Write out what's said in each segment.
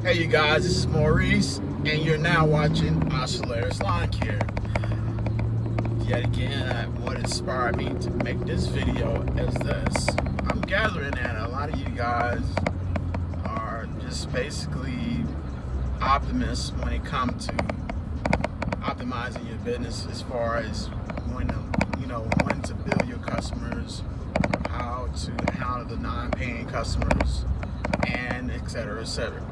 Hey you guys, this is Maurice, and you're now watching Oscellaris Lawn Care. Yet again, what inspired me to make this video is this. I'm gathering that a lot of you guys are just basically optimists when it comes to optimizing your business as far as when to bill your customers, how to handle the non-paying customers, and etc. etc.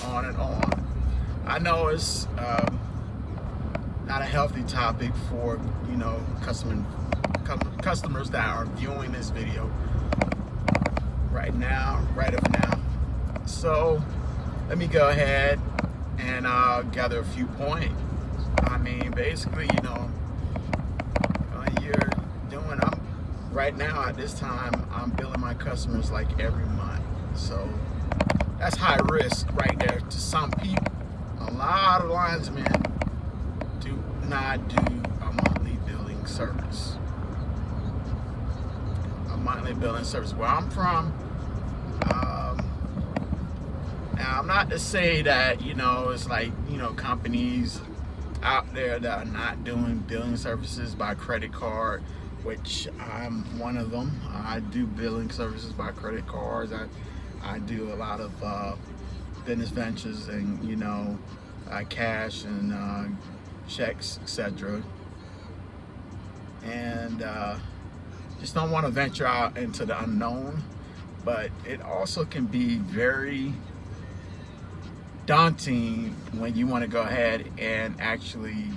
On and on. I know it's not a healthy topic for customers that are viewing this video right now. So let me go ahead and gather a few points. I mean, basically, right now at this time, I'm billing my customers like every month. So that's high risk right there to some people. A lot of linesmen do not do a monthly billing service. Where I'm from, now I'm not to say that, it's like, companies out there that are not doing billing services by credit card, which I'm one of them. I do billing services by credit cards. I do a lot of business ventures and cash and checks, etc. And just don't want to venture out into the unknown, but it also can be very daunting when you want to go ahead and actually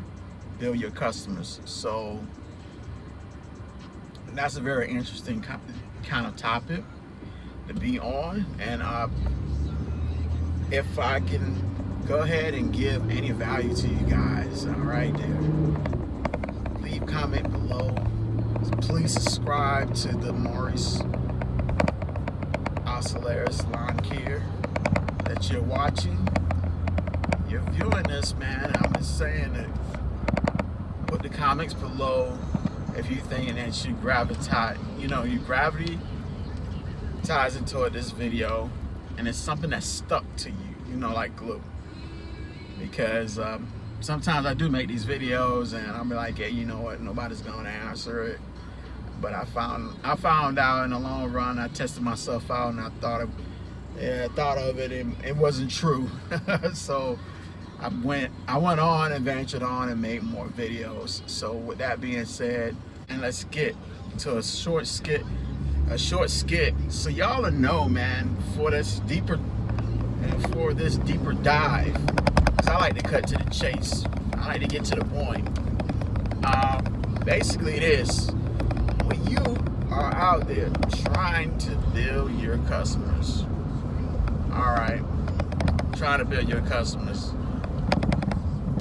bill your customers. So that's a very interesting kind of topic to be on, and if I can go ahead and give any value to you guys, all right, there, leave comment below. Please subscribe to the Maurice Oscellaris Lawn Care that you're watching. You're viewing this, man. I'm just saying that put the comments below if you think that you gravitate, you gravity ties into this video, and it's something that's stuck to you, like glue. Because sometimes I do make these videos and I'm like, hey, you know what, nobody's gonna answer it. But I found out in the long run, I tested myself out, and I thought of it, and it wasn't true. So I went on and ventured on and made more videos. So with that being said, and let's get to a short skit so y'all will know, man, for this deeper dive, because I like to cut to the chase. I like to get to the point. Basically it is, when you are out there trying to bill your customers,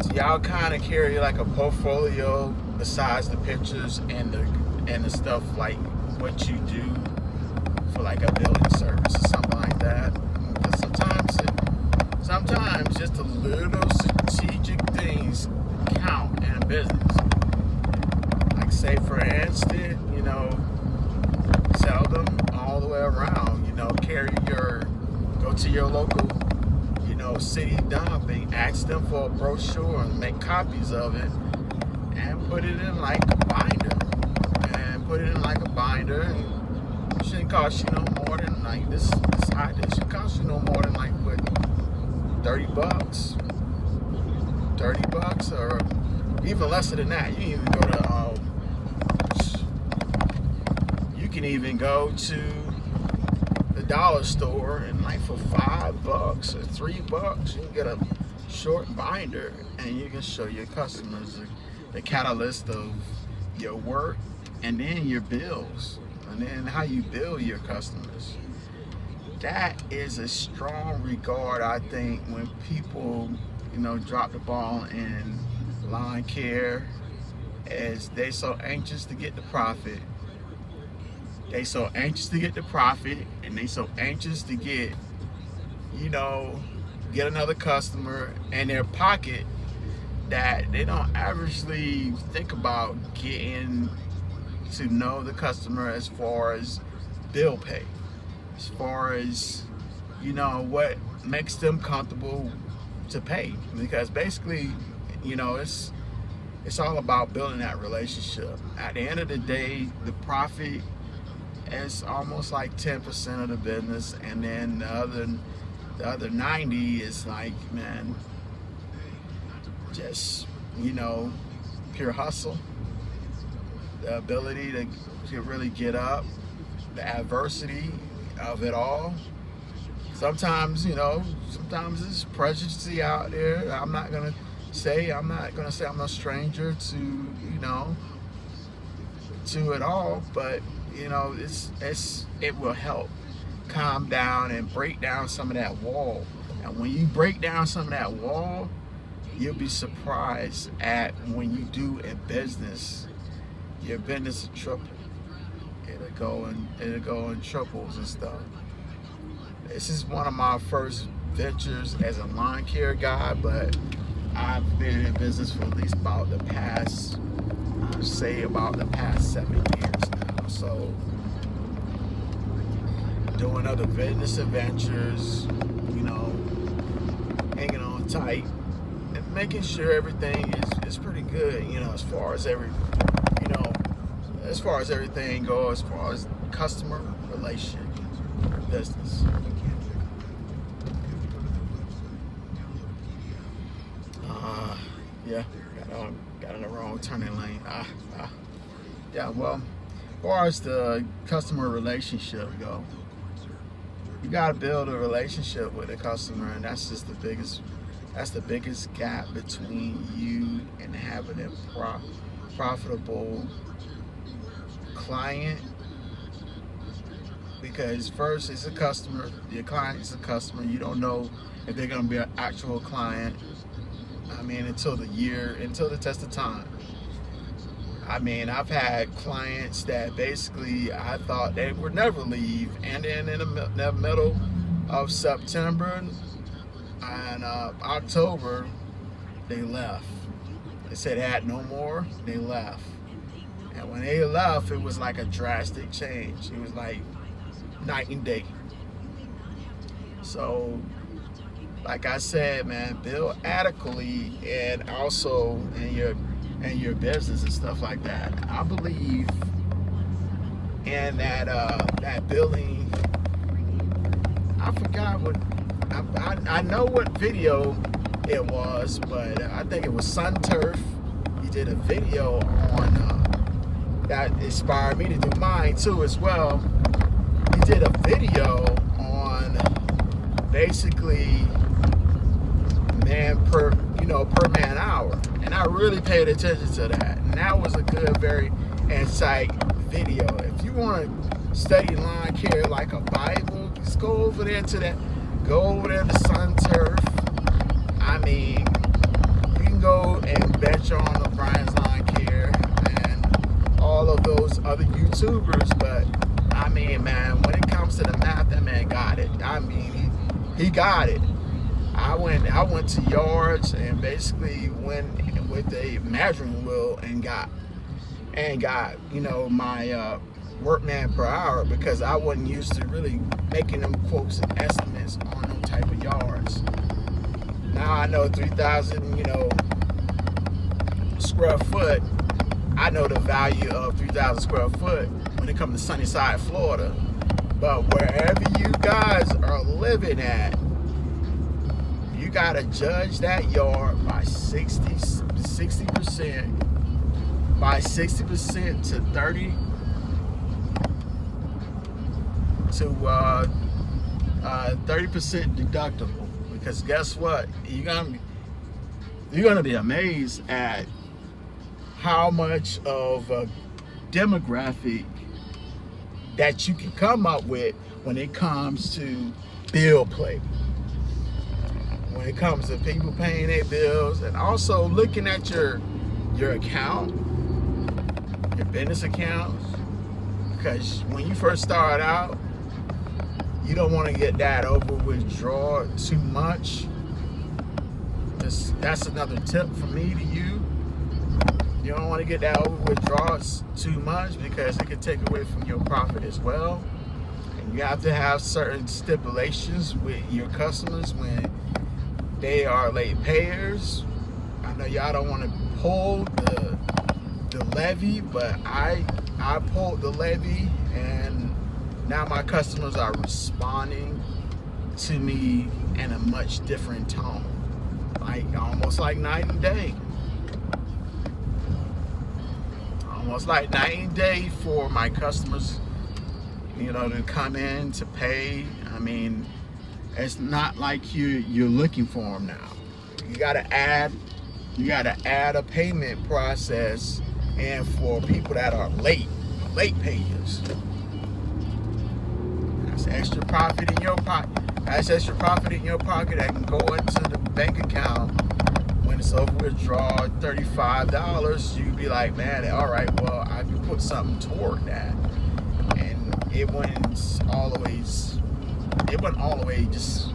so y'all kind of carry like a portfolio besides the pictures and the stuff, like what you do for like a billing service or something like that. Because sometimes just the little strategic things count in a business. Like, say for instance, sell them all the way around. Go to your local, city dump and ask them for a brochure and make copies of it and put it in like a binder. And it shouldn't cost you no more than like this should cost you no more than like what, $30, or even less than that. You can even go to the dollar store, and like for $5 or $3, you can get a short binder, and you can show your customers the catalyst of your work, and then your bills, and then how you bill your customers. That is a strong regard, I think, when people, drop the ball in lawn care, as they so anxious to get the profit. And they so anxious to get, get another customer in their pocket, that they don't actually think about getting to know the customer as far as bill pay, as far as, you know, what makes them comfortable to pay. Because basically, you know, it's all about building that relationship. At the end of the day, the profit is almost like 10% of the business, and then the other 90 is like, man, just, you know, pure hustle, the ability to really get up, the adversity of it all. Sometimes, you know, sometimes there's prejudice out there. I'm not gonna say I'm no stranger to, you know, to it all, but you know, it will help calm down and break down some of that wall. And when you break down some of that wall, you'll be surprised at when you do in business, your business will triple. It'll go in triples and stuff. This is one of my first ventures as a lawn care guy, but I've been in business for at least about the past, I'd say about the past 7 years now. So doing other business adventures, you know, hanging on tight and making sure everything is pretty good, you know, as far as everything goes, as far as customer relation business. Yeah, got in the wrong turning lane. Yeah, well, as far as the customer relationship go, you gotta build a relationship with the customer, and that's just the biggest gap between you and having a profitable client. Because first, it's a customer, your client is a customer. You don't know if they're gonna be an actual client, I mean, until the test of time. I mean, I've had clients that basically I thought they would never leave, and then in the middle of September and October, they left. They said they had no more, they left. And when they left, it was like a drastic change. It was like night and day. So, like I said, man, build adequately, and also in your business and stuff like that. I believe in that building. I forgot what I know what video it was, but I think it was Sun Turf. He did a video on that inspired me to do mine too as well. He did a video on basically per man hour, and I really paid attention to that, and that was a good, very insight video. If you want to study lawn care like a Bible, just go over there to Sun Turf. I mean, you can go and bet on O'Brien's Lawn Care and all of those other YouTubers, but I mean, man, when it comes to the math, that man got it. I mean, he got it. I went to yards and basically went with a measuring wheel and got you know, my workman per hour, because I wasn't used to really making them quotes and estimates on them type of yards. Now I know 3,000, you know, square foot. I know the value of 3,000 square foot when it comes to Sunnyside, Florida. But wherever you guys are living at, you gotta judge that yard by 60%, by 60% to 30 to 30% deductible. Because guess what? You're gonna be amazed at how much of a demographic that you can come up with when it comes to bill play. When it comes to people paying their bills, and also looking at your account, your business accounts, because when you first start out, you don't want to get that over withdraw too much. That's another tip from me to you. You don't want to get that over withdrawals too much because it can take away from your profit as well. And you have to have certain stipulations with your customers when they are late payers. I know y'all don't want to pull the levy, but I pulled the levy, and now my customers are responding to me in a much different tone, like almost like night and day. Almost like night and day for my customers, you know, to come in to pay. I mean, it's not like you're looking for them now. You gotta add a payment process, and for people that are late payers. That's extra profit in your pocket. That's extra profit in your pocket that can go into the bank account when it's over withdraw $35. You be like, man, all right, well, I can put something toward that, and it wouldn't all the way just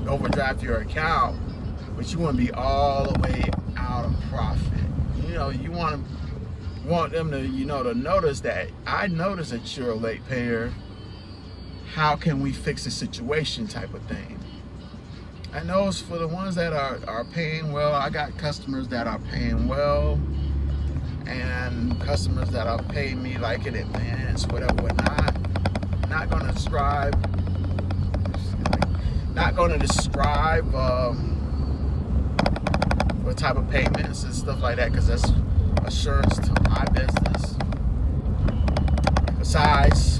overdraft your account, but you want to be all the way out of profit. You know, you want them to, you know, to notice that I notice that you're a late payer. How can we fix the situation type of thing? I know it's for the ones that are paying well. I got customers that are paying well, and customers that are paying me like in advance, whatever. Not going to describe what type of payments and stuff like that, because that's assurance to my business. Besides,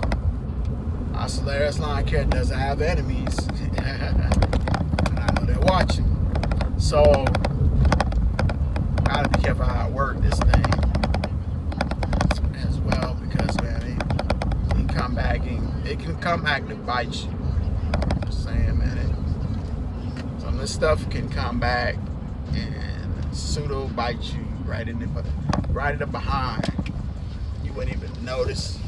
Oscellaris Lawn Care doesn't have enemies, and I know they're watching. So, gotta be careful how I work this thing as well, because man, it can come back to bite you. Just saying, man. Some of this stuff can come back and pseudo bite you right in the behind. You wouldn't even notice.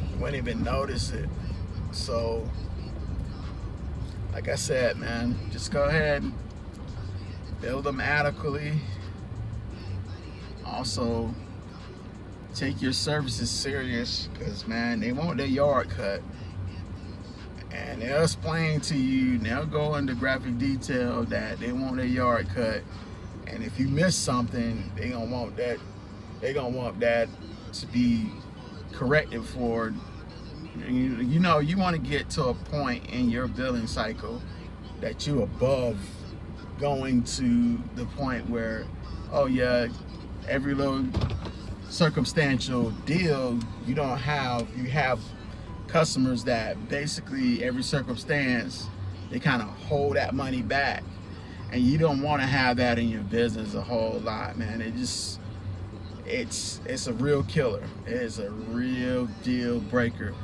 You wouldn't even notice it. So, like I said, man, just go ahead and build them adequately. Also, take your services serious, because man, they want their yard cut, and they'll explain to you, they'll go into graphic detail that they want their yard cut, and if you miss something, they're gonna want that to be corrected for. You know, you want to get to a point in your billing cycle that you're above going to the point where, oh yeah, every little circumstantial deal you have customers that basically every circumstance they kind of hold that money back, and you don't want to have that in your business a whole lot, man. It's a real killer. It is a real deal breaker,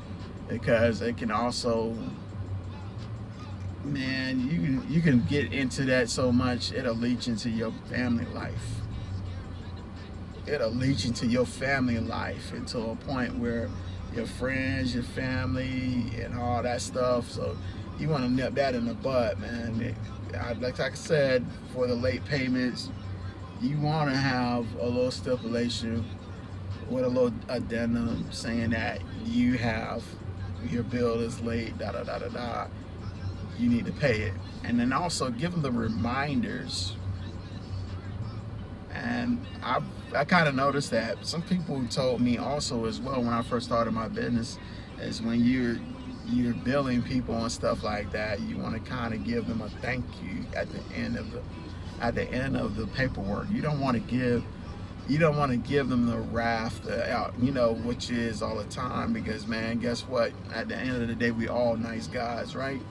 because it can also, man, you can get into that so much it'll leach into your family life. It'll leach into your family life until a point where your friends, your family, and all that stuff. So you want to nip that in the bud, man. Like I said, for the late payments, you want to have a little stipulation with a little addendum saying that your bill is late, you need to pay it. And then also give them the reminders. And I kind of noticed that some people told me also as well when I first started my business, is when you're billing people and stuff like that, you want to kind of give them a thank you at the end of the paperwork. You don't want to give them the wrath, which is all the time, because man, guess what? At the end of the day, we all nice guys, right?